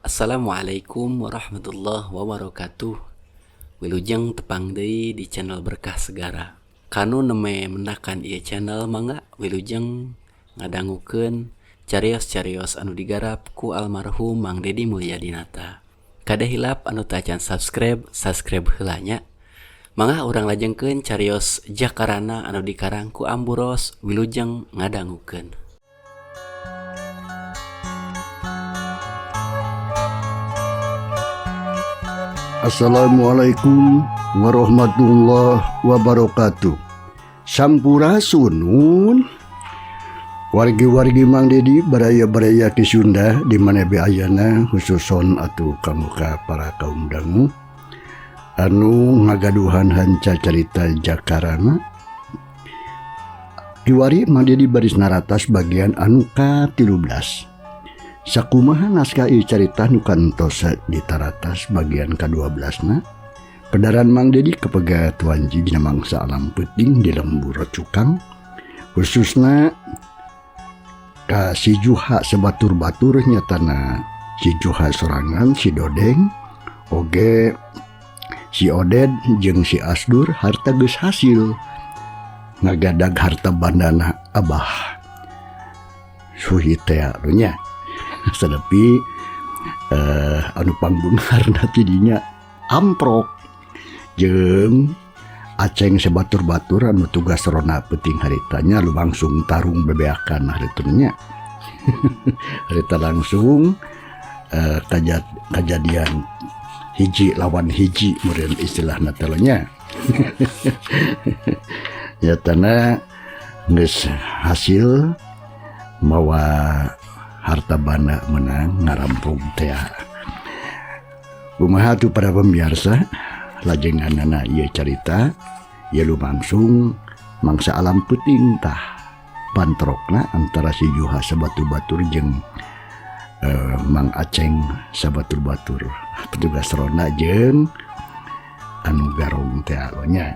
Assalamualaikum warahmatullahi wabarakatuh. Wilujeng tepang deui di channel Berkah Segara. Kanu neme menakan ieu channel mangga wilujeng ngadangukeun carios-carios anu digarap ku almarhum Mang Dedi Mulyadinata. Kada hilap anu teu acan subscribe heula nya. Mangga urang lajengkeun carios Jakarana anu dikarang ku Amburos wilujeng ngadangukeun. Assalamualaikum warahmatullahi wabarakatuh. Sampurasun wargi-wargi Mang Dedi baraya-baraya ke Sunda di mana be ayana khususon atuh kamuka para kaum dangu anu ngagaduhan hanca carita Jakarana. Kiwari Mang Dedi baris naratas bagian anu ka-13. Sakumaha naskah ieu carita nu kantos ditaratas bagian ka-12 na. Kedaran Mang Dedi kepega Tuan Ji dina mangsa alam peuting di lembur cukang. Khususna ka si Juha sebatur-batur nyatana si Juha sorangan si Dodeng oge si Oded jeung si Asdur harta geus hasil ngagadag harta bandana Abah Suhite nya. Sadapi anu pangbungarna tidinya amprok jeung aceng sebatur-batur anu tugas rona peuting haritanya langsung tarung bebeakan haritunya. Harita langsung kejadian hiji lawan hiji meureun istilahna teh nya. Nyatana geus hasil mawa harta bana menang ngarampung teh. Kumaha tuh para pemirsa lajenganana ieu carita ieu lumangsung mangsa alam peuting tah pantrokna antara si Juha sabatur-batur jeung Mang Aceng sabatur-batur petugas rona jeung anu garong teh nya.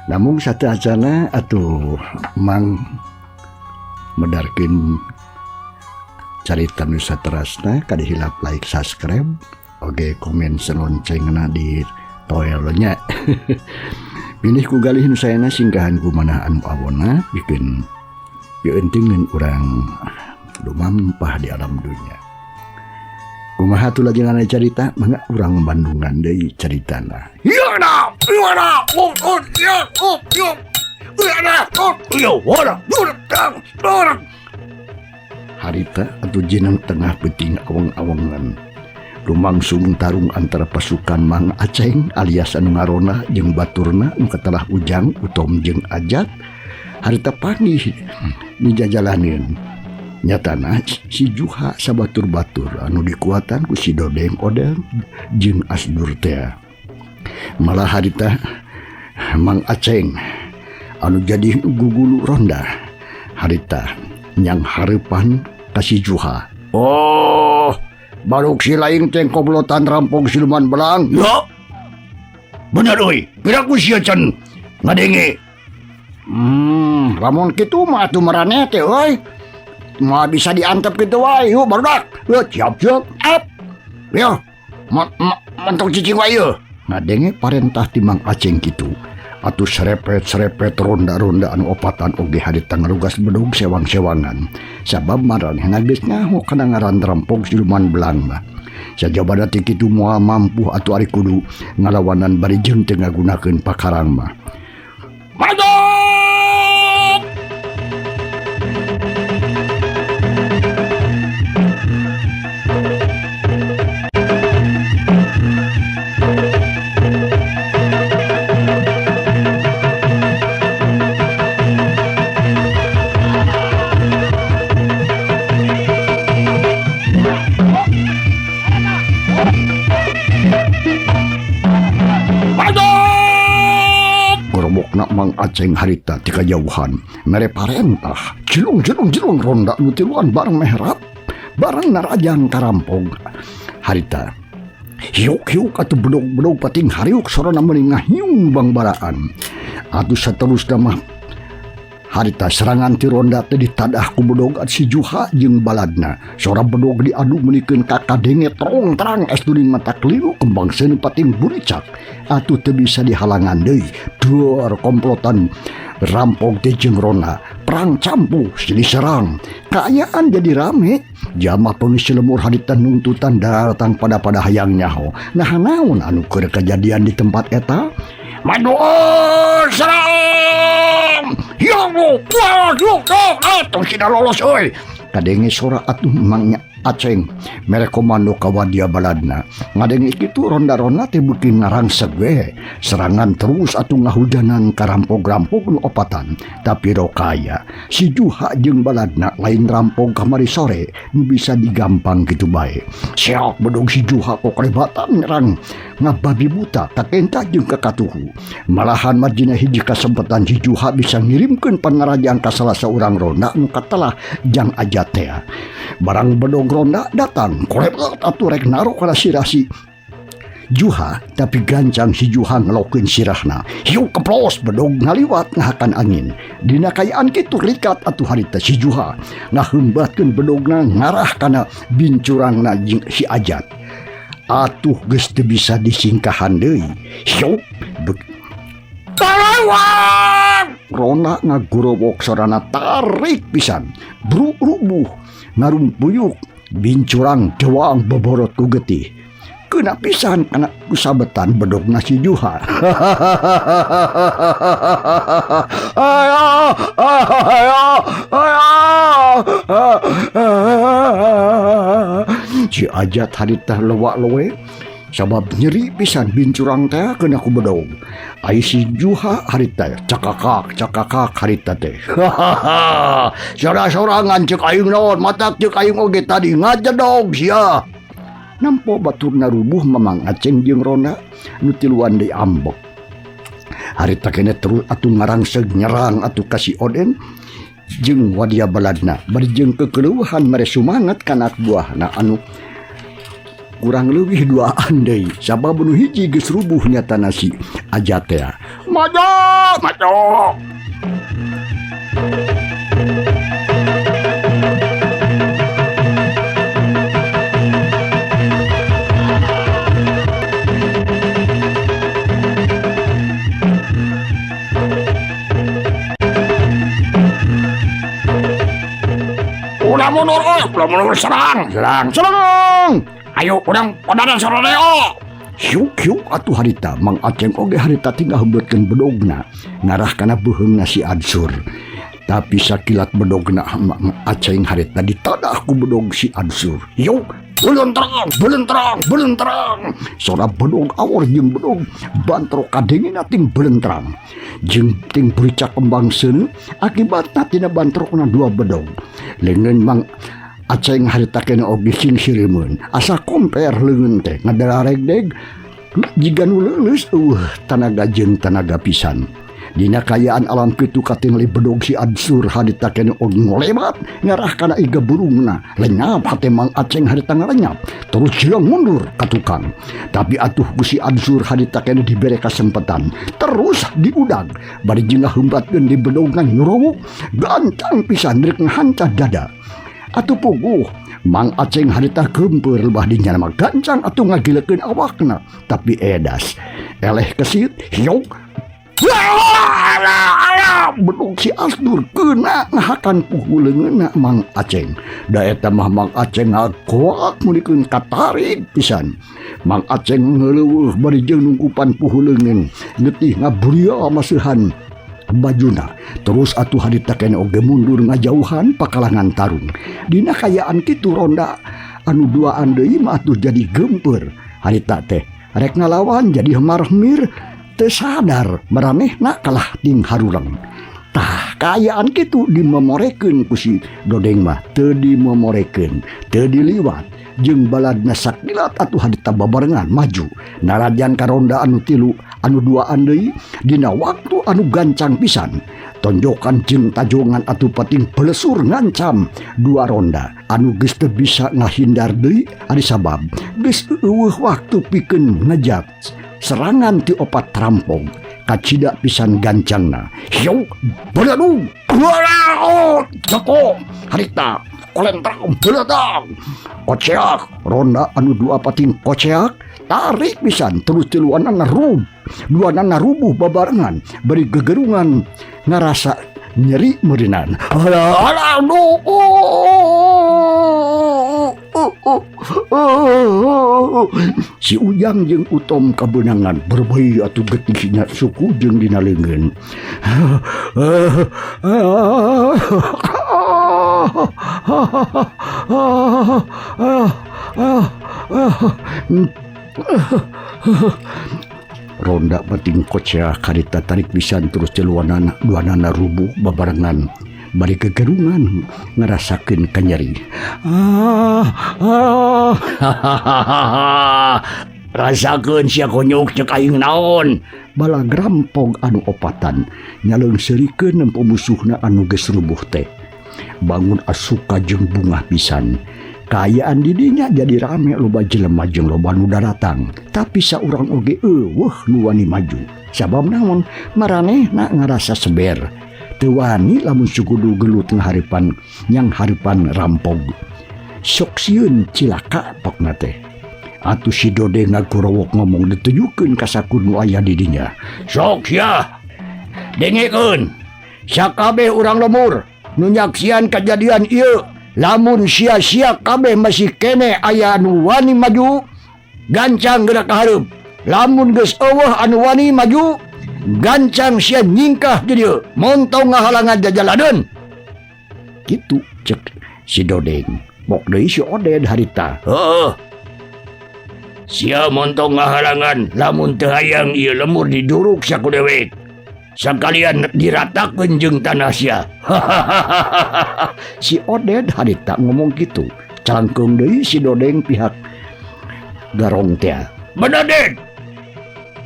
Namun satu acana atuh Mang medarkeun carita nu saterasna kada hilap like, subscribe, oge komen seloncengna di toel nya. Pilih ku galih nu saena singgahan ku manah anu awonna bikin eueutingeun urang lumampah di alam dunia. Kumaha tu lajengan carita mangga urang Bandungan deui caritana. Yana, yana, harita atau jenang tengah peting awang-awangan lumangsung tarung antara pasukan Mang Aceng alias anu ngarona jeung baturna nu katelah Ujang, Utom jeung Ajat. Harita panggih dijajalaneun nyatana si Juha sabatur-batur anu dikuatan ku si Dodeng Odeng jeung Asdur teh. Malah harita Mang Aceng anu jadi gugulu ronda harita nyang hareupan kasih Juha. Oh, baruk si laing teh koblotan rampong siluman belang. Ya. Bener euy, piraku sia can ngadenge. Lamun kitu mah atuh marane teh euy. Mah bisa diantep kitu wae, yuk barudak. Siap-siap. Up. Ya. Mantok cicing wae yeuh. Ngadenge parentah ti Mang Aceng kitu. Atuh serepet ronda-ronda anu opatan oge harita ngarugas bedog sewang-sewangan sabab maranehna geus nyaho kana ngaran rampong siluman belang mah. Sajabana ti kitu moal mampu atuh ari kudu ngalawanan bari jeung teu ngagunakeun pakarang mah. Maju! Nak Mang Aceng harita ti kajauhan mere parentah jelung ronda nu tiluan bareng mehrap bareng narajang karampong harita hiuk atuh bedog pating hariuk sorona meuli ngahiung bangbaraan atuh saterusna mah Harita serangan ti ronda teh ditadah ku bedog si Juha jeung baladna. Seorang bedog diadu menikeun kakadenge terong terang estuning mata keliru kembang seuneu pating buricak. Atuh teu bisa dihalangan deui. Duar komplotan rampok teh jeung ronda. Perang campuh silih serang. Kaayaan jadi rame. Jamaah pengisi lemur harita nuntutan datang pada hayang nyaho. Nah naon anu keur kejadian di tempat eta? Madu serang! Hiang waduh atong sida lolos euy. Kadenge sora atuh mangnya Aceng mere komando ka wadia baladna. Ngadenge kitu ronda-ronda teh beuki ngarangseg we. Serangan terus atuh ngahujanan ka rampog-rampog nu opatan. Tapi rokaya si Juha jeung baladna lain rampog kamari sore nu bisa digampang kitu bae. Siap bedog si Juha kok kelebatan nyerang ngababi buta kakenta jeung kakatuhu. Malahan marjina hiji kasempatan si Juha bisa ngirimkeun pangarajaan ka salah saurang ronda nu katelah jang ajat teh. Barang bedog ronda datang kolebat atuh rek naro kana sirah si Juha, tapi gancang si Juha ngelokeun sirahna. Hiu keplos bedog ngaliwat ngahakan angin. Dina kayaan kitu rikat atuh harita si Juha ngaheumbatkeun bedogna ngarah kana bincurangna jeung si Ajat. Atuh geus teu bisa disingkahan deui. Hiu Talawan! Rona ngagurowok sorana tarik pisan. Bru rubuh ngarumpuyuk bincurang dewang beborot ku getih. Kena pisan kana kusabetan bedog nasi Juha. Si Ajat harita lewak lewe sabab nyeri pisan bincurang teh kena ku bedog. Ai si Juha harita cakakak harita teh. Sora-sorangan ceuk aing naon matak ceuk aing oge tadi ngajedog sia. Nampo baturna rubuh Mamang Aceng jeung Rona nu tiluan deui ambek. Harita kene terus atuh ngarangseg nyerang atuh ka si Oden jeung wadia baladna. Bari jeung kekeleuhan mere sumanget kana buahna anu kurang lebih duaan deui sabab nu hiji geus rubuh nyatana si Ajat teh. Majo. Udah mundur serang. Ayo urang podana sororeo. Hyuk atuh harita Mang Aceng oge harita tinggal hembeutkeun bedogna ngarah kana beuheungna si Adsur. Tapi sakilat bedogna Mang Aceng harita ditadah ku bedog si Adsur. Yuk belentrang. Sora bedog awor jeung bedog bantro kadengina ting belentrang. Jeung ting buricak kembang seuneu akibatna tina bantrokna dua bedog. Leungeun Mang Aceng harita kena oge sing sirimeun asa komper leungeun teh ngadarareg deg jiga nu leuleus tanaga jeung tanaga pisan. Dina kayaan alam kitu katingali bedog si Adsur harita kena oge ngolebat ngarah kana iga burungna. Lenyap hate Mang Aceng harita ngalenyap terus silang mundur ka tukang. Tapi atuh ku si Adsur harita kena dibere kasempatan terus diudag bari jeung ngaheumbatkeun di bedogna nyurowok gancang pisan rek ngahancad dada. Atuh puguh Mang Aceng harita gempeur lebah dinya mah gancang atuh ngagilekeun awakna tapi edas eleh kesit hiuk bedog si Adsur keuna ngahakan puguh leungeunna Mang Aceng. Da eta mah Mang Aceng ngagoak mulikeun katarik pisan. Mang Aceng ngeuleuweuh bari jeung nungkupan puguh leungeun getih ngaburia maseuhan bajuna. Terus atuh harita kene oge mundur ngajauhan pakalangan tarung. Dina kayaan kitu ronda anu duaan deui mah atuh jadi gempeur. Harita teh rek ngalawan jadi hemar-hemir teu sadar maranehna kalah ting harurang. Tah kayaan kitu dimemorekeun ku si Dodeng mah teu dimemorekeun, teu diliwat. Jeung baladna sakilat atuh harita babarengan maju narajan ka ronda anu tilu anu duaan deui dina waktu anu gancang pisan. Tonjokan jeung tajongan atuh pating pelesur ngancam dua ronda anu geus teu bisa ngahindar deui ari sabab geus eueuh waktu pikeun ngejat serangan ti opat rampog. kacida pisan gancangna. Yo, beradu, Joko, harita, kolentang, beladang, koceak, ronda anu dua pating koceak, tarik pisan terus tiluanan rubuh babarengan, beri gegerungan ngarasa nyeri meureunana. Si Ujang jeung Utom kabenangan berbei atuh getihnya suku jeung dina leungeun. Ronda pating kocea karita tarik pisan terus duanana rubuh babarengan bari gegerungan ngarasakeun kanyeri. Rasakeun sia konyuk ceuk aing naon. Bala grampog anu opatan nyaleungseurikeun nempo musuhna anu geus rubuh teh. Bangun asuka jeung bungah pisan. Kaayaan didinya jadi rame loba jelema jeung loba nu datang. Tapi saurang oge eueuh nu wani maju. Sabab naon? Maranehna ngarasa seber. Teu wani lamun sukudu gelut ngaharipan nyang haripan rampog. Sok sieun cilaka pokna teh. Atuh si Dode ngagorowok ngomong ditujukeun ka sakur nu aya di dinya. Sok sia. Dengekeun. Sakabeh urang lemur nu nyaksian kejadian ieu. Lamun sia-sia kabeh masih kene aya anu wani maju, gancang gerak ka hareup. Lamun geus eueuh anu wani maju, gancang sia nyingkah di dieu, montong ngahalangan jajaladeun. Kitu cek si Dodeng. Bok deui si Oded harita. Heuh. Sia montong ngahalangan lamun teu hayang ieu lemur diduruk saku dewek. Sakalian diratakeun jeung tanah sia. Si Oded harita ngomong gitu. Calangkeung deui si Dodeng pihak garong teh. Benaded.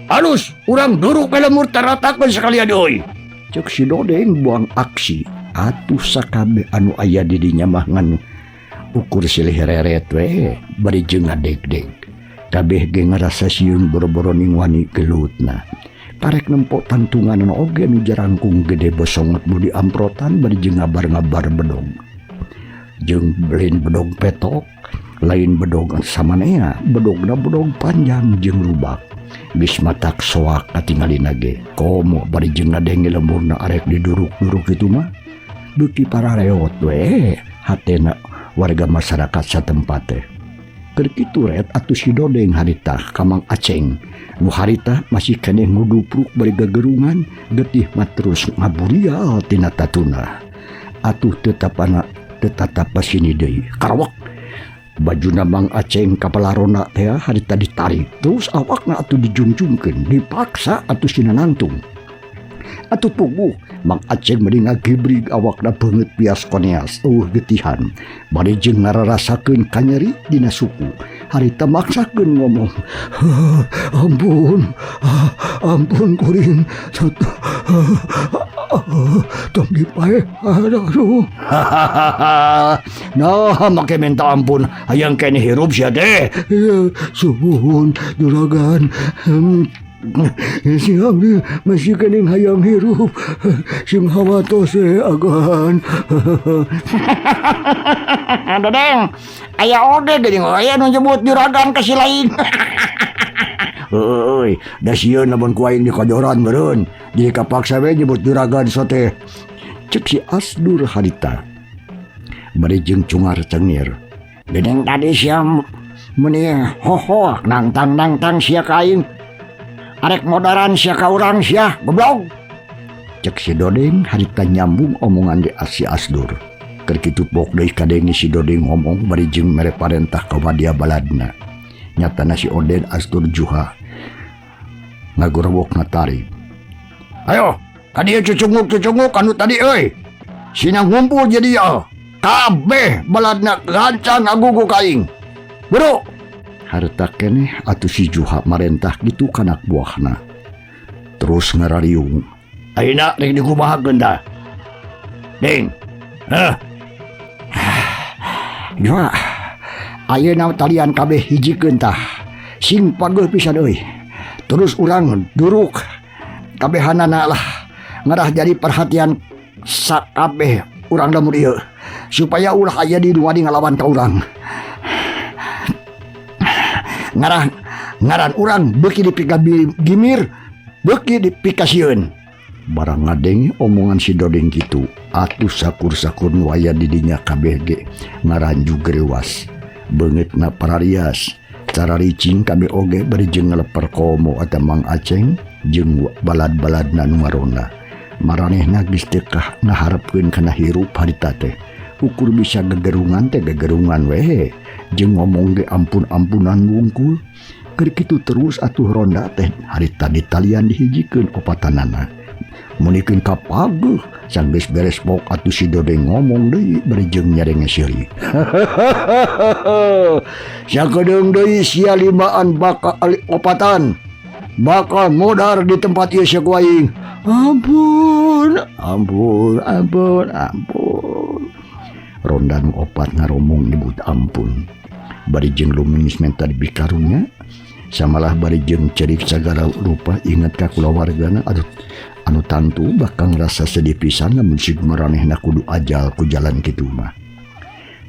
Halus urang duruk ka lemur taratakeun sakalian deui. Ceuk si Dodeng buang aksi. Atuh sakabeh anu aya di dinya mah ngan ukur silih reret we bari jeung ngadeg-deg. Kabeh ge ngarasa sieun boro-boro ning wani gelutna. Parek nempok tantungan oge nu jarangkung gede bosongot budi amprotan bari jeung ngabar-ngabar bedog. Jeung belin bedog petok, lain bedog samanea, bedogna bedog panjang jeung rubak. Geus matak soak katingalina ge. Komo bari jeung ngadenge lemurna arek diduruk-duruk kitu mah. Beuki parareot we hatena warga masyarakat satempat teh. Keur kitu ret atuh si Dodeng harita ka Mang Aceng. Nu harita masih keneh ngudupruk bari gegerungan getih mah terus ngaburial tina tatuna. Atuh tetapana tetatapa sini deui. Karawak bajuna Mang Aceng kapalarona teh harita ditarik terus awakna atuh dijungjungkeun dipaksa atuh sina nangtung. Atuh puguh Mang Aceng meureun ngagibrig awakna beungeut pias koneas getihan bari jeung ngararasakeun kanyeri dina suku. Harita maksakeun ngomong, ampun kuring, tong dipae, aduh. Nah, make minta ampun, hayang kene hirup sia teh. Suhun, juragan. Siang ni masih kening hayang hirup, sing hawatos agan. Dodeng, aya ode geuning aya nu nyebut juragan ka si lain. Heueuy, da sieun lamun ku aing di kojoran meureun, jadi kapaksa we nyebut juragan sote. Cek si Asdur harita. Bari jeung cungar cengir. Geuning tadi sia meuni hoho nangtang sia ka aing. Arek modaran sia ka urang sia goblok. Cek si Dodeng harita nyambung omongan di si Asdur. Keur kitu pok deui kadenge si Dodeng ngomong bari jeung mere parentah ka wadia baladna. Nyatana si Oded Asdur juha ngagorowok ngatari. Ayo, ka dieu cucunguk anu tadi euy. Sina ngumpul jadi ya. Kabeh baladna gancang ngagugu ka aing. Buru. Harta keneh atuh si juha marentah gitu kanak buahna. Terus ngarariung. Ayeuna rek dikumahakeun da. Deng. Juha. Ayeuna talian kabeh hijikeun tah. Sing pageuh pisan euy. Terus urang duruk kabehanana lah ngarah jadi perhatian sakabeh urang lamun ieu supaya ulah aya di duadi ngalawan ka urang. Ngaran urang beuki dipika gimir, beuki dipikasieun. Barang ngadenge omongan si Dodeng kitu, atuh sakur-sakur nu aya di dinya kabeh ge ngaranju grewas. Beungeutna pararias, cara ricing kabeh oge bari jeung ngaleper komo eta Mang Aceng jeung balad-baladna nu ngarona. Maranehna geus teu ngaharepkeun kana hirup harita teh. Ukur bisa gegerungan teh gegerungan we, jeung ngomong ge ampun-ampunan wungkul. Keur kitu terus atuh ronda teh harita ditalian dihijikeun opatanana. Munikeun kapageuh sanggeus beres pok atuh si Dodeng ngomong deui bari jeung nyarenge seuri. Sakedeung deui sia limaan bakal opatan. Bakal modar di tempat ieu saku aing. Ampun. Ronda nu opat ngaromong nyebut ampun. Bari jeung luminis menta dibikarunya. Samalah bari jeung cerik sagala rupa ingat ka kulawargana anu tantu bakal ngerasa sedih pisan lamun si maranehna kudu ajal ku jalan kitu mah.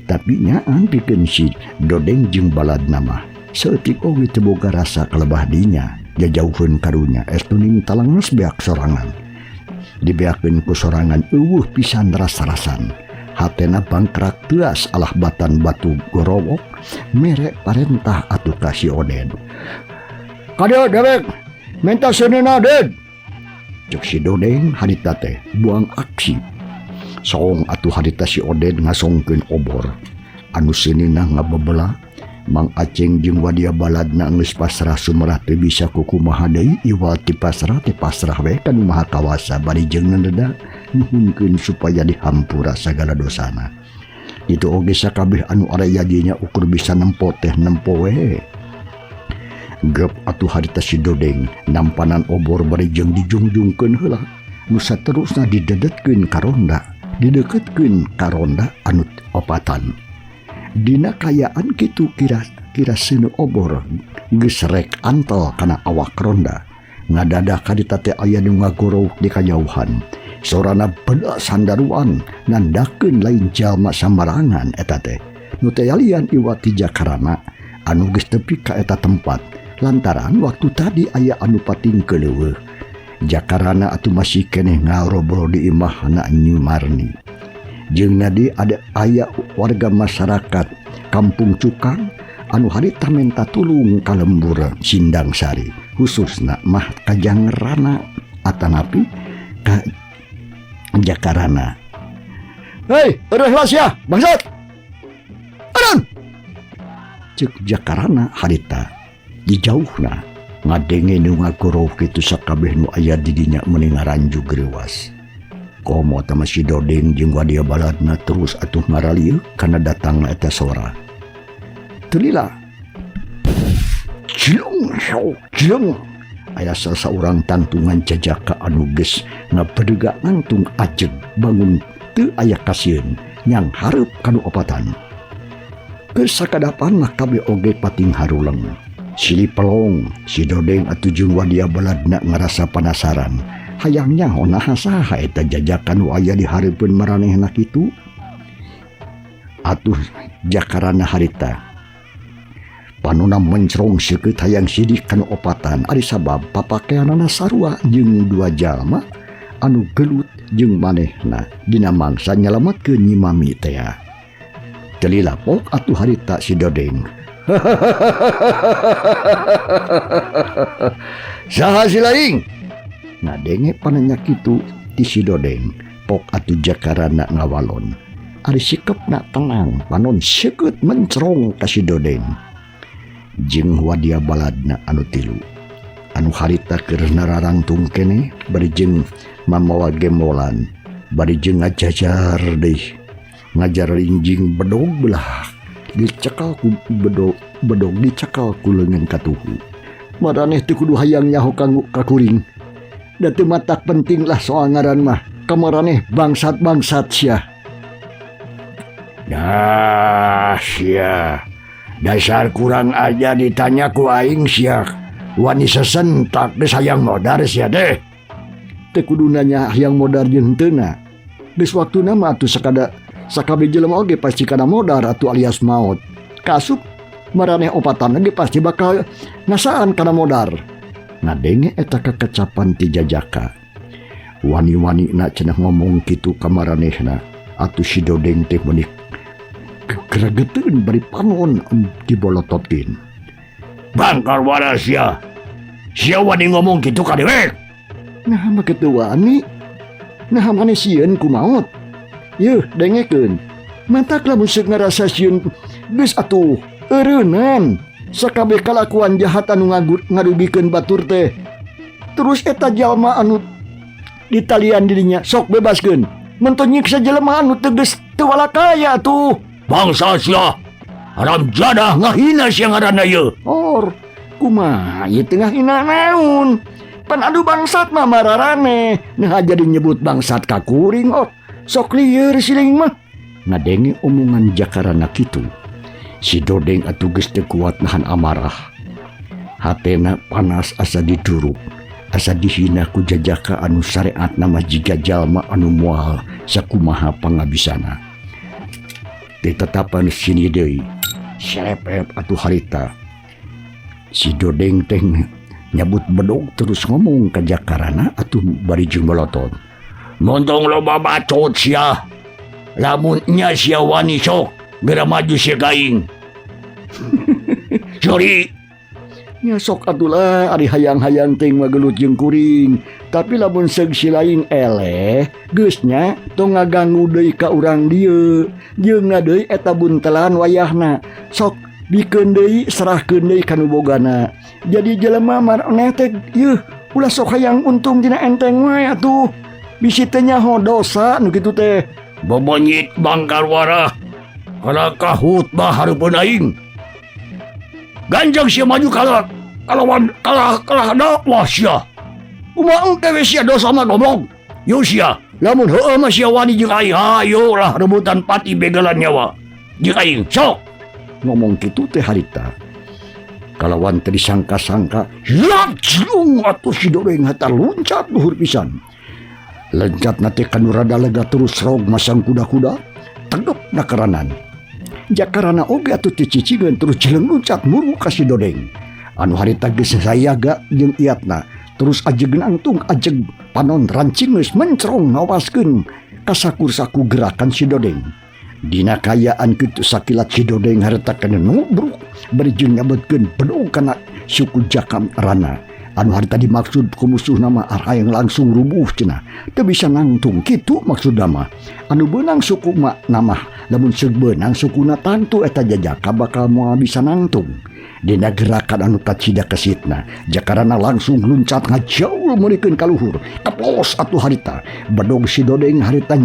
Tapi nyaan pikeun si Dodeng jeung baladna mah saeutik oge teu boga rasa kalebah dinya jajauheun karunya estuning talangna beak sorangan. Dibeakeun ku sorangan eueuh pisan rasa-rasan. Hatena bangkrak teas alah batan batu gorowok mere parentah atuh ka si Oded. Kadeu dewek menta seuneuna Ded. Cuk si Dodeng harita teh buang aksi. Saong atuh harita si Oded ngasongkeun obor. Anu seunina ngabebelah Mang Aceng jeung wadia baladna geus pasrah sumerah teu bisa kukumaha deui iwal ti pasrah we ka nu maha kawasa bari jeung nendeda nuhunkeun supaya dihampura sagala dosana. Itu oge sakabeh anu area dinya ukur bisa nempo teh nempo we. Gep atuh harita si Dodeng nampanan obor bari jeung dijungjungkeun heula. Nu saterusna didedetkeun ka ronda, dideketkeun ka ronda anu opatan. Dina kayaan kitu kira seuneu obor geus rek antel kana awak ronda. Ngadadak kadita teh aya nu ngagorow di kajauhan. Sorana beula sandaruan nandakeun lain jalma samarangan eta teh. Nu teh alian iwati Jakarana anu geus tepi ka eta tempat. Lantaran waktu tadi aya anu pating keleuweuh. Jakarana atuh masih keneh ngarobrol di imahna Nyi Marni. Jeung nadi ada aya warga masyarakat Kampung Cukang anu harita menta tulung ka lembur Sindang Sari khususna mah ka Jangrana atanapi ka Jakarana. Hei, eureus lah sia, bangsat. Adan. Ceuk Jakarana harita di jauhna ngadenge nu ngagorow kitu sakabeh nu aya di dinya meuni ngaranju grewas. Komo tama si Dodeng jeung wadia baladna terus atuh ngaralieu kana datangna eta sora. Tulila. Cilung. Aya sasaurang tantungan jajaka anu geus ngapedega ngantung ajeg bangun teu aya kasieun nyang hareup kanu opatan. Geus sakadapan mah kabeh oge pating haruleng. Sili pelong si Dodeng atuh jeung wadia baladna ngarasa penasaran. Hayangnya naha saha eta jajakan nu aya di hareupeun maranehna kitu. Atuh Jakarana harita panuna mencrong seukeut hayang sidik kana opatan ari sabab papakeanana sarua jeung dua jalma anu gelut jeung manehna dina mangsa nyalametkeun Nyi Mami teh. Teu lapok atuh harita si Dodeng. Saha si laing? Ngadenge pananya kitu ti si Dodeng pok atuh Jakarana ngawalon. Ari sikepna tenang panon seukeut mencrong ka si Dodeng. Jeung wadia baladna anu tilu. Anu harita keur nararangtung keneh bari jeung mamawa gembolan, bari jeung ngajajar deui. Ngajar linjing bedog belah dicekal ku bedog dicekal ku leungeun katuhu. Maraneh teu kudu hayang nyaho kanggo kakuring. Da teu matak penting lah soal ngaran mah. Kamaraneh bangsat-bangsat sia. Dah sia. Dasar kurang aja ditanya ku aing sia. Wani sesentak geus hayang modar sia deh. teu kudunanya hayang modar jeung teuna. Geus waktuna mah atuh sakabeh jelema oge pasti kana modar atuh alias maot. Kasup maraneh opatan ge pasti bakal ngasaan kana modar. Ngadenge eta kakecapan ti Jajaka. Wani-wanina cenah ngomong kitu ka maranehna. Atuh si Dodeng teh meuni keregeteun bari panon dibolototkeun. Bangkar waras ya. Sia wani ngomong kitu ka dewek. Nah mah kitu wani. Nah mane sieun ku maot. Yeuh dengekeun. Mantak lamun seuk ngarasa sieun geus atuh eureunnan. Sakabeh kalakuan jahat anu ngarugikeun batur teh. Terus eta jalma anu ditalian dirinya sok bebaskeun. Mentun nyiksa jelema anu teges teu walakaya tuh. Bangsa sia haram jadah ngahina sia ngaranna ieu. Or kumaha ieu teu ngahina naon? Pan adu bangsat mah mararane. Nah jadi nyebut bangsat ka kuring or sok lieur siling mah. Ngadenge omongan Jakarana kitu. Si Dodeng atuh geus teu kuat nahan amarah. Hatena panas asa diduruk. Asa dihina ku Jajaka anu sareat nama jiga jalma anu moal sakumaha pangabisana. Tetetapan sini deui serepep atuh harita. Si Dodeng teh nyabut bedog terus ngomong ka Jakarana atuh bari jeung melotot. Montong loba bacot sia. Lamun nya sia wani sok geura maju sia gaing. Sorry. Nya sok atulah ari hayang-hayang teh magelut jeung kuring. Tapi lamun seug si lain eleh, geus nya tong ngaganggu deui ka urang dieu. Jeung deui eta buntelan wayahna. Sok bikeun deui serahkeun deui ka nu bogana. Jadi jelema maraneh teh yeuh ulah sok hayang untung tina enteng wae atuh. Bisi teh nyaho dosa nu kitu teh. Bobonyit bangkar warah. Kana kahut mah hareupeun aing. Ganjang sia maju kalah dakwah sia. Kumaha engke sia dosa mah goblok. Yo sia, lamun heueuh mah sia wani jeung aing, hayo lah rebutan pati begalan nyawa. Jeung aing sok. Ngomong kitu teh harita. Kalawan teu disangka-sangka, jung atuh si Dodeng hatar luncat luhur pisan. Lencatna teh kanu rada lega terus rog masang kuda-kuda, tegep nakaranan. Jakarana oge atuh teu cicigeun terus jeleng luncat muru ka si Dodeng. Anu harita geus sayaga jeung iatna terus ajegeun angtung ajeg panon rancing geus mencrong ngawaskeun ka sakur-saku gerakan si Dodeng. Dina kayaan kitu sakilat si Dodeng harita kana nubruk bari jeung nyabetkeun bedog kana suku Jakarana. Anu harita dimaksud ku musuh nama arayang langsung rubuh cenah. Teu bisa nangtung kitu maksudna mah. Anu beunang suku nama lamun seug beunang sukuna tantu eta Jajaka bakal moal bisa nangtung. Dina gerakan anu kacida kesitna, Jakarana langsung luncat ngajaul meurikeun ka luhur. Kaplos atuh harita. Bedog si Dodeng harita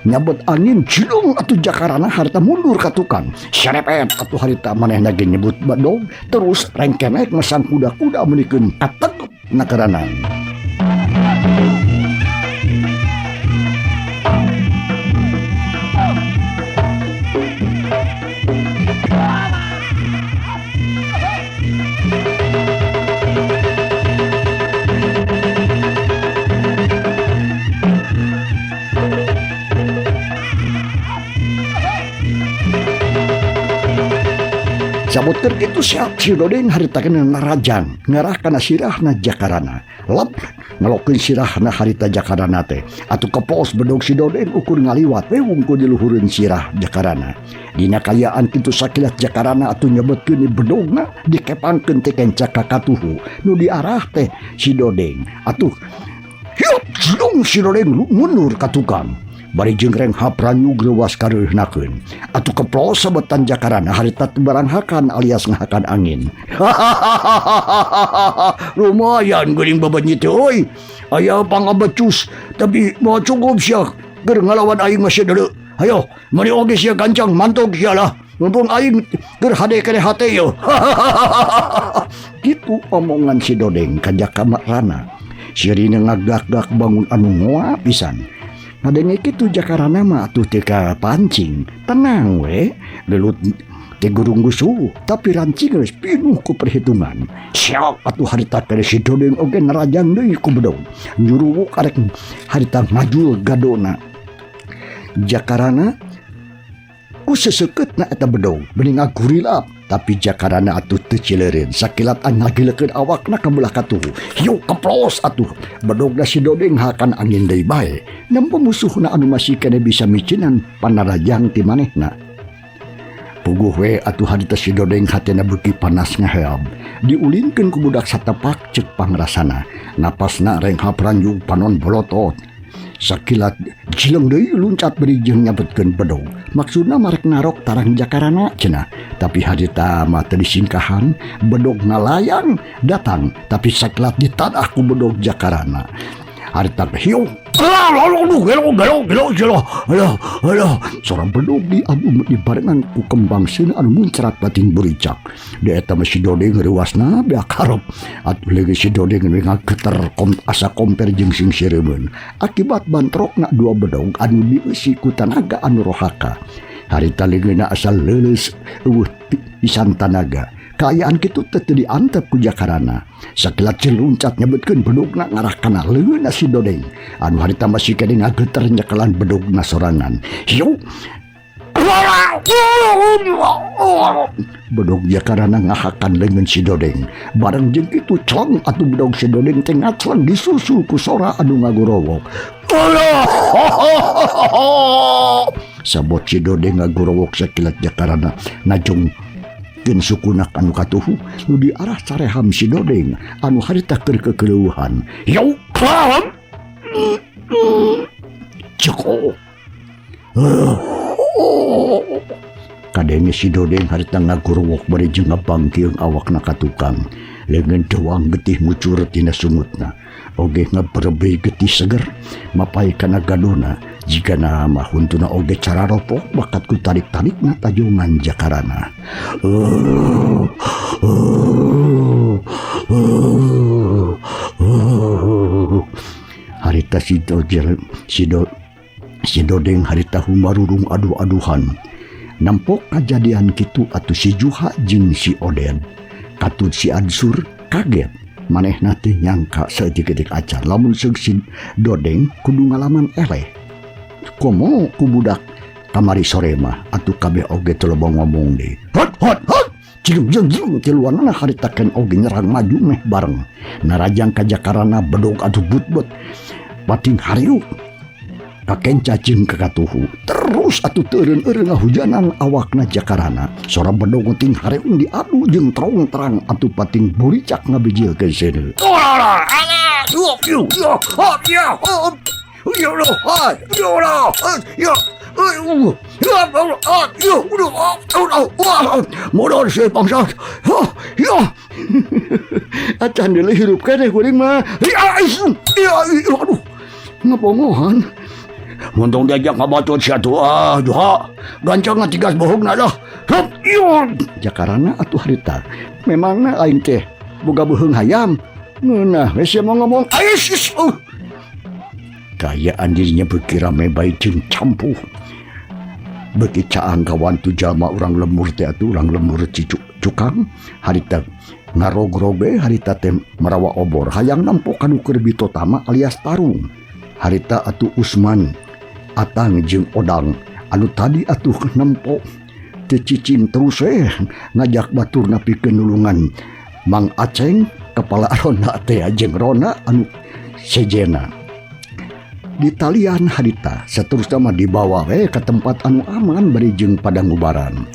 nyabet angin cilung atuh Jakarana harita mundur ka tukang. Serepet atuh harita manehna ge nyebut bedog terus rengkenek masang kuda-kuda meurikeun kategep nakaranan. Sabutkeun kitu si Dodeng harita kana narajang ngarah kana sirahna Jakarana. Lep ngelokeun sirahna harita Jakarana teh. Atuh kepos bedog si Dodeng ukur ngaliwat we wungkul di luhureun sirah Jakarana. Dina kayaan kitu sakilat Jakarana atuh nyebetkeun bedogna dikepangkeun teh kenca ka katuhu. Nu diarah teh si Dodeng. Atuh hiup jlung si Dodeng mundur ka tukang. Bari jengreng hapranyu greuwas kareuhnakeun. Atuh keplos sabetan Jakarana harita baranghakan alias ngahakan angin. Lumayan geuning babenyit teh euy. Aya pangabecus tapi moal cukup sia keur ngalawan aing masih deuleu. Hayo, mari oge sia gancang mantog sia lah. Mumpung aing keur hade keneh hate yo. Kitu omongan si Dodeng ka Jakarana. Sirina ngagak-gak bangun anu ngoa pisan. Ngadenge kitu Jakarana mah atuh teu ka pancing. Tenang we, lelut teh gurung gusuh tapi rancing geus pinuh ku perhitungan. Siap atuh harita kade si Dodeng oge nerajang deui ku bedog. Nyuruwuk arek harita maju gadona. Jakarana ku seseukeutna eta bedog bening ngagurilap tapi jakarana atuh teu cileureun sakilat ngagilekeun awakna ka belah katuhu. Hiu keplos atuh bedogna si Dodeng hakan angin deui bae. Nempo musuhna anu masih kene bisa micinan panarajang ti manehna. Puguh we atuh harita si Dodeng hatena beuki panas ngaheab. Diulinkeun ku budak satepak ceuk pangrasana. Napasna reng hapranjung panon bolotot. Sakilat jileng deui luncat beri jeung nyabetkeun bedog. Maksudna marek narok tarang jakarana cenah. Tapi harita mah teu disingkahan, bedog ngalayang datang tapi sakilat ditadah ku bedog jakarana. Harita hiu seorang bedog di abu dibarengan ku kembang seun anu muncrat bating buricak. Di eta mah si Dodeng reuasna beak hareup atuh leungit si Dodeng ngageter asa komper jeung sing sireumeun akibat bantrokna dua bedog anu dieusi ku tanaga anu rohaka. Harita leungeunna asal leuleus pisan tanaga. Kaayaan kitu teu diantep ku jakarana. Sakilat ciluncat nyebutkeun bedogna ngarah kana leungeunna si Dodeng. Anu harita masih kene ngageter nyekelan bedogna sorangan. Hiu. Bedog jakarana ngahakan leungeun si Dodeng. Bareng jeung kitu clong atuh bedog si Dodeng teh ngacleng disusul ku sora anu ngagorowok. Sabot si Dodeng ngagorowok sakilat jakarana najung keun sukunak anu katuhu nu diarah careham si Dodeng anu harita keur kekeleuhan. Yau klam ceko kadenge si Dodeng harita ngagurwok bari jeung ngabangkeung awakna ka tukang. Leungeun doang getih mucur tina sungutna oge ngaberebei getih seger mapai kana gadona. Jikana mah huntuna oge cara ropok bakat ku tarik-tarikna tajongan jakarana. Harita si Dodeng harita humarurung adu-aduhan. Nampok kajadian kitu atuh si Juha jeung si Oden. Katut si Ansur kaget. Manehna teh nyangka saeutik-eutik acan lamun seug si Dodeng kudu ngalaman eleh. Komo ku budak kamari sore mah atuh kabeh oge teu loba ngomong deui. Hot jeung ti luarna harita ken oge nyerang maju meh bareng. Narajang ka jakarana bedog atuh butbut bating hariuk kaken cacing ka katuhu. Terus atuh teureun-eureun ngahujanan awakna jakarana. Sora bedog ting hareung diadu jeung terang-terang atuh pating buricak ngabejieulkeun seuneu. Modal si bangsa. Acan deuleu hirup keneh kuring mah. Aduh. Ngapongohan. Muntong diajak ngabatot si atuh Juha. Gancangna tigas bohongna dah. Jakarana atuh harita. Memangna aing teh boga beuheung hayam. Ngeunah we sia ngomong. Kayaan dirinya beuki rame bae jeung campuh. Beuki caang kawan tu jalma urang lemur teh atuh urang lemur cukang harita ngarogrobe harita teh marawa obor hayang nampok kanu keur bitotama alias tarung. Harita atuh Usman Atang jeung Odang anu tadi atuh nempo teu cicing terus ngajak baturna pikeun nulungan Mang Aceng kepala ronda teh jeung Rona anu sejena. Di talian harita saterusna mah dibawa we ka tempat anu aman bari jeung padangubaran.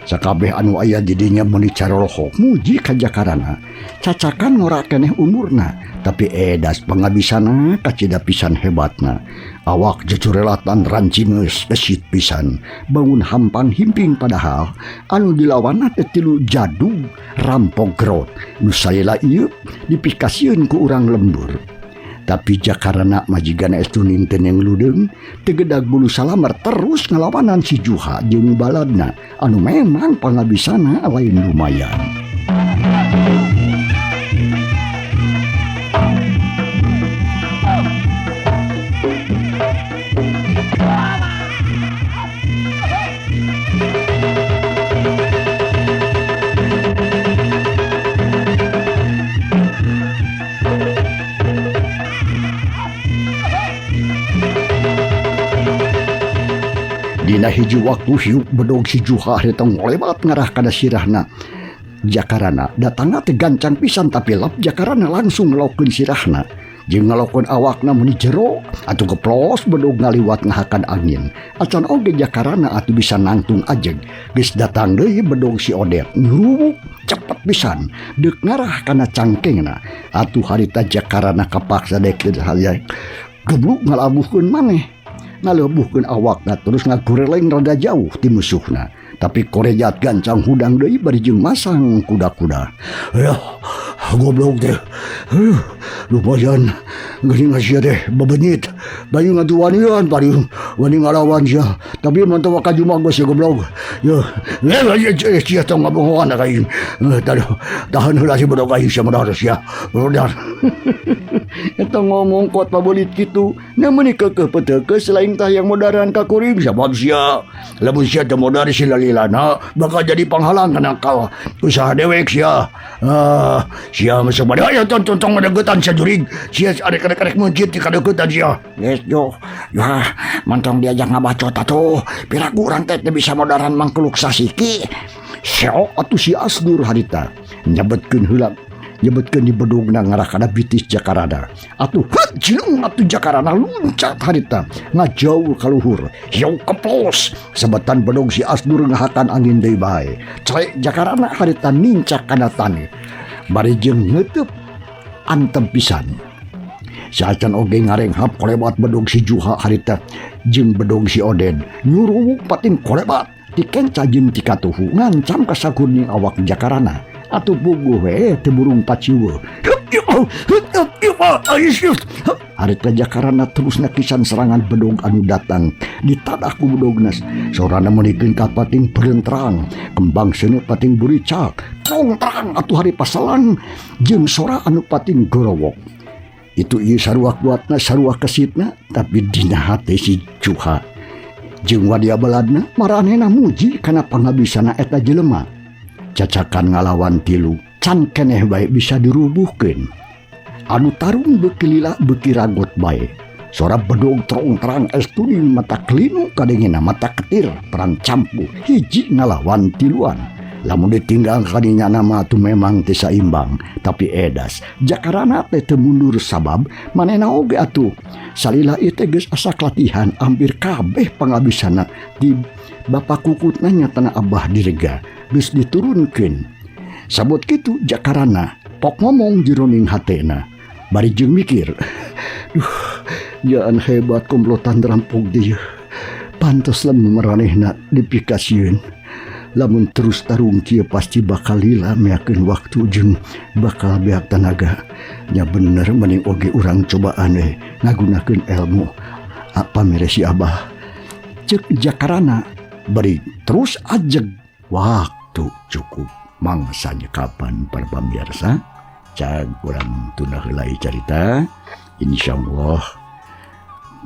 Sakabeh anu aya di dinya meuni carolohok muji ka jakarana. Cacakan ngora keneh umurna tapi edas pangabisana kacida pisan hebatna. Awak jejurelatan rancingeus gesit pisan. Bangun hampan himping padahal anu dilawanna teh tilu jadug rampok gerot. Nu salela ieu dipikasieun ku urang lembur. Tapi jakarana majigana estunin teneng ludeung tegedag bulu salamar terus ngalawanan si Juha jeung baladna anu memang pangabisana lain lumayan. Dina hiji waktu hiup bedog si Juha harita ngolewat ngarah kana sirahna Jakarana. Datangna teh gancang pisan tapi lap Jakarana langsung ngelakukeun sirahna. Jeung ngalakukeun awakna meni jero atuh geplos bedog ngaliwat ngahakan angin. Acan oge Jakarana atuh bisa nangtung ajeg. Geus datang deui bedog si Odet nyuruk cepet pisan deuk ngarah kana cangkengna. Atuh harita Jakarana kapaksa dek halya gebluk ngalabuhkeun maneh. Ngalebuhkeun awakna terus ngagureleng rada jauh ti musuhna. Tapi korejat gancang hudang deui bari jeung masang kuda-kuda. Ya, goblok teh. Lumayan geuning sia teh bebenit. Bayu ngatuanian bari wani ngalawan sia. Tapi mantap ka jumak geus goblok. Ya, sia tong ngabohongan ka ieu. Tahan heula si budak ieu sia modal sia. Modal. Eta ngomong kuat pabelit kitu. Namun keukeuh peteukeun selain tah yang modaran ka kuring sabab sia. Lamun sia teh modar si lalilana bakal jadi penghalang kana kau usaha dewek sia. Sia mah sabada aya tonton madeugetan sia jurig. Sia ada kadek-kadek mencit di kadeugetan sia. Geus jo. Ya, mantong diajak ngabacot atuh. Piraku urang teh bisa modaran mangkeluk sasiki. Sok atuh si Asdur harita nyebetkeun heula. Nyebetkeun di bedogna ngarah kana bitis Jakarana. Atuh jeung atuh Jakarana luncat harita ngajauh ka luhur. Hiau keplos sebetan bedog si Asdur ngahakan angin deui bae. Celek Jakarana harita nincak kana tani. Bari jeung ngeuteub antem pisan. Saacan oge ngarenghap kolebat bedog si Juha harita jeung bedog si Oden nyuruh pating kolebat dikenca jeung ti katuhu ngancam ka sakurning awak Jakarana. Atuh buguh we teu burung paciweu. Harita Jakarana terus nakisan serangan bedog anu datang ditadah ku bedogna. Sorana menikeun ka pating berentrang, kembang seuneu pating buricak, terang atuh hari pasalan jeung sora anu pating gorowok. Itu ieu sarua kuatna sarua kesitna tapi dina hate si Juha. Jeung wadia baladna maranehna muji kana pangabisana eta jelema. Cacakan ngalawan tilu can keneh bae bisa dirubuhkeun. Anu tarung beuki lila beuki ragot bae. Sora bedog terang-terang estuni mata kelinu kadengena mata ketir perang campu hiji ngalawan tiluan. Lamun ditinggal kadinya nama tu memang teu saimbang tapi edas. Jakarana teh teu mundur sabab manehna oge atuh. Salila ieu teh geus asak latihan hampir kabeh pangabisana di bapa kukutna nyatana Abah direga. Geus diturunkeun. Sabot kitu Jakarana pok ngomong jeroning hatena. Bari jeung mikir. Jaan hebat komplotan rampok dieu. Pantes lamun maranehna dipikasieun. Lamun terus tarung kieu pasti bakal lila meakeun waktu jeung bakal beak tenaga. Nya bener mending oge urang cobaan we ngagunakeun ilmu. Apa mere si Abah? Ceuk Jakarana bari terus ajeg. Waktu cukup mangsanya kapan para pamiarsa cag urang tuna heulai carita insyaallah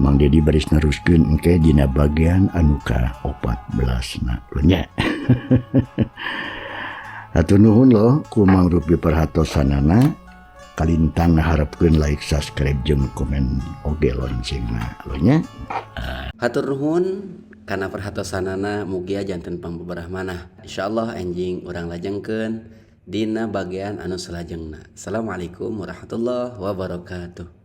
Mang Dedi baris neruskeun engke dina bagian anu ka 14 na nya. Hatur nuhun lo ku mangrupi perhatosanana kalintang harapkeun like subscribe jeung komen oge loncengna lo nya. Hatur nuhun karena perhatosanana mugia janten pambeberah manah. Insyaallah enjing urang lajengkeun dina bagian anu salajengna. Assalamualaikum warahmatullahi wabarakatuh.